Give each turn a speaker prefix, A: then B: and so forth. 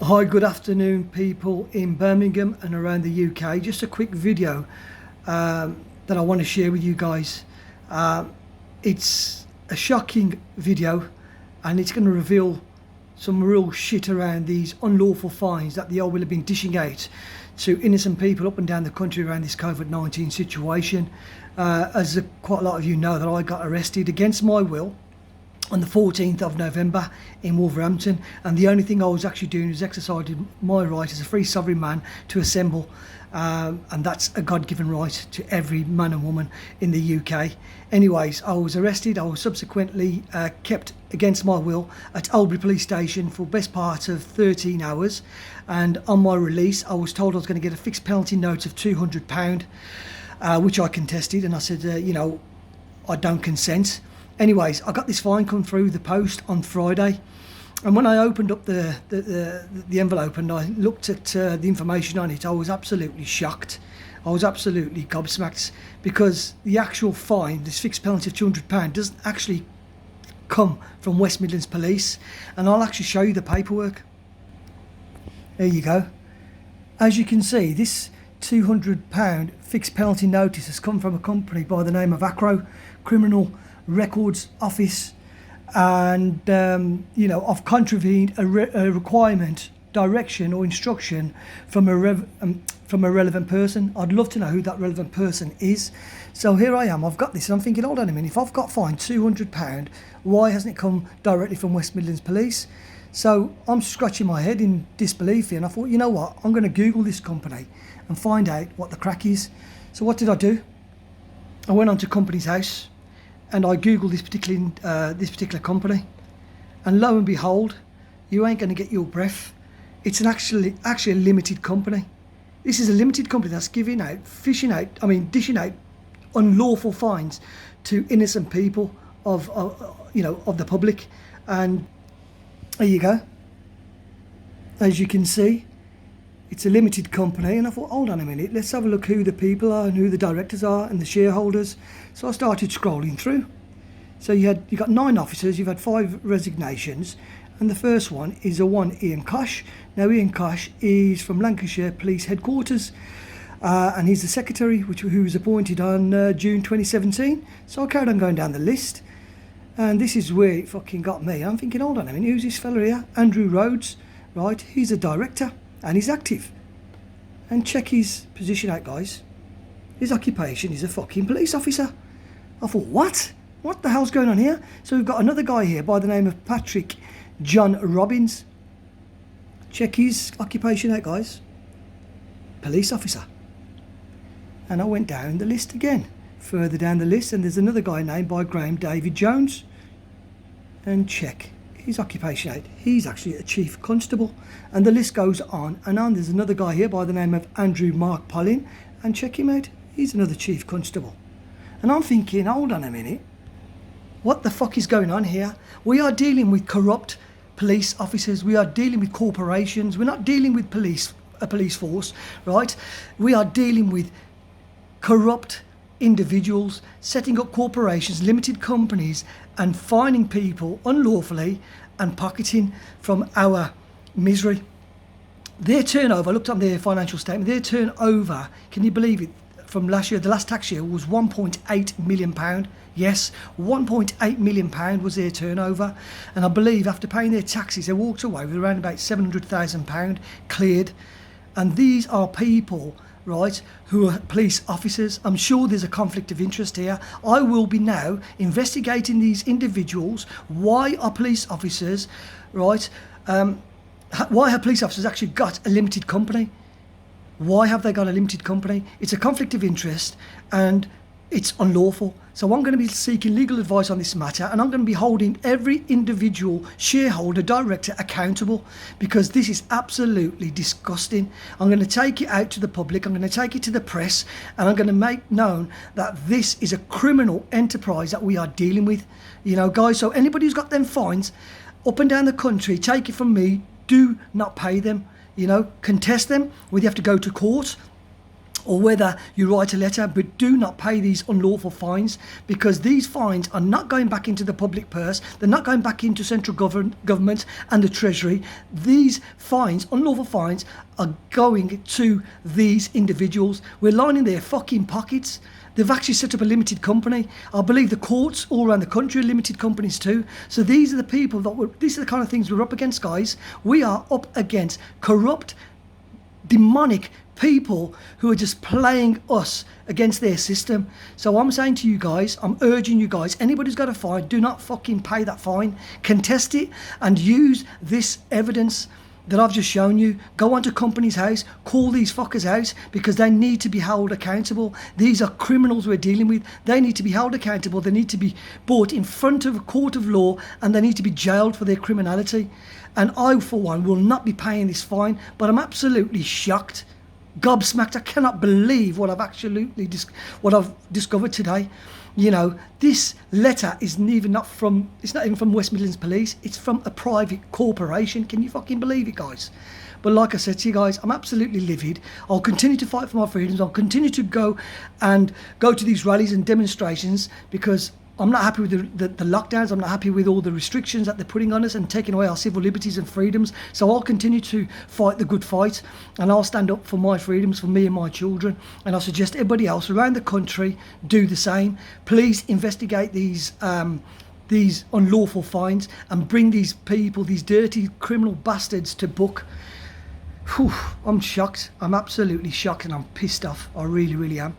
A: Hi, good afternoon, people in Birmingham and around the UK. Just a quick video that I want to share with you guys. It's a shocking video and it's going to reveal some real shit around these unlawful fines that the will have been dishing out to innocent people up and down the country around this COVID-19 situation. As quite a lot of you know, that I got arrested against my will on the 14th of November in Wolverhampton, and the only thing I was actually doing was exercising my right as a free sovereign man to assemble, and that's a God-given right to every man and woman in the UK. Anyways, I was arrested. I was subsequently kept against my will at Albury Police Station for best part of 13 hours, and on my release I was told I was going to get a fixed penalty note of £200, which I contested, and I said, I don't consent. Anyways, I got this fine come through the post on Friday, and when I opened up the envelope and I looked at the information on it, I was absolutely shocked. I was absolutely gobsmacked, because the actual fine, this fixed penalty of £200, doesn't actually come from West Midlands Police, and I'll actually show you the paperwork. There you go. As you can see, this £200 fixed penalty notice has come from a company by the name of Acro Criminal Records Office, and I've contravened a requirement, direction or instruction from a relevant person. I'd love to know who that relevant person is. So here I am, I've got this, and I'm thinking, hold on a minute, if I've got fined £200, why hasn't it come directly from West Midlands Police? So I'm scratching my head in disbelief here, and I thought, you know what, I'm going to Google this company and find out what the crack is. So what did I do? I went onto Companies House and I googled this particular company, and lo and behold, you ain't going to get your breath. It's actually a limited company. This is a limited company that's dishing out unlawful fines to innocent people of the public. And there you go. As you can see, it's a limited company, and I thought, hold on a minute, let's have a look who the people are and who the directors are and the shareholders. So I started scrolling through. So you got 9 officers, you've had 5 resignations, and the first one is Ian Kosh. Now Ian Kosh is from Lancashire Police Headquarters, and he's the secretary, who was appointed on June 2017. So I carried on going down the list, and this is where it fucking got me. I'm thinking, hold on a minute, who's this fella here? Andrew Rhodes, right? He's a director and he's active. And check his position out, guys. His occupation is a fucking police officer. I thought, what? What the hell's going on here? So we've got another guy here by the name of Patrick John Robbins. Check his occupation out, guys. Police officer. And I went down the list again. Further down the list, and there's another guy named by Graham David Jones. And check his occupation out. He's actually a chief constable, and the list goes on and on. There's another guy here by the name of Andrew Mark Pollin, and check him out, he's another chief constable. And I'm thinking, hold on a minute, what the fuck is going on here? We are dealing with corrupt police officers, we are dealing with corporations, we're not dealing with a police force, right? We are dealing with corrupt individuals setting up corporations, limited companies, and fining people unlawfully and pocketing from our misery. Their turnover, I looked up their financial statement, their turnover, can you believe it, from last year, the last tax year, was £1.8 million. Yes, £1.8 million was their turnover, and I believe after paying their taxes they walked away with around about £700,000 cleared. And these are people, right, who are police officers. I'm sure there's a conflict of interest here. I will be now investigating these individuals. Why are police officers, right, why have police officers actually got a limited company? Why have they got a limited company? It's a conflict of interest and it's unlawful. So I'm going to be seeking legal advice on this matter, and I'm going to be holding every individual shareholder, director accountable, because this is absolutely disgusting. I'm going to take it out to the public, I'm going to take it to the press, and I'm going to make known that this is a criminal enterprise that we are dealing with. You know, guys, so anybody who's got them fines up and down the country, take it from me, do not pay them. You know, contest them, whether you have to go to court or whether you write a letter, but do not pay these unlawful fines, because these fines are not going back into the public purse. They're not going back into central government and the treasury. These fines, unlawful fines, are going to these individuals. We're lining their fucking pockets. They've actually set up a limited company. I believe the courts all around the country are limited companies too. So these are the people these are the kind of things we're up against, guys. We are up against corrupt, demonic people who are just playing us against their system. So I'm saying to you guys, I'm urging you guys, anybody's got a fine, do not fucking pay that fine. Contest it and use this evidence that I've just shown you. Go onto company's house, call these fuckers out, because they need to be held accountable. These are criminals we're dealing with. They need to be held accountable. They need to be brought in front of a court of law, and they need to be jailed for their criminality. And I, for one, will not be paying this fine, but I'm absolutely shocked, gobsmacked. I cannot believe what I've discovered today. You know, this letter it's not even from West Midlands Police. It's from a private corporation. Can you fucking believe it, guys? But like I said to you guys, I'm absolutely livid. I'll continue to fight for my freedoms. I'll continue to go to these rallies and demonstrations, because I'm not happy with the lockdowns. I'm not happy with all the restrictions that they're putting on us and taking away our civil liberties and freedoms. So I'll continue to fight the good fight, and I'll stand up for my freedoms, for me and my children. And I suggest everybody else around the country do the same. Please investigate these unlawful fines and bring these people, these dirty criminal bastards, to book. Whew, I'm shocked. I'm absolutely shocked, and I'm pissed off. I really, really am.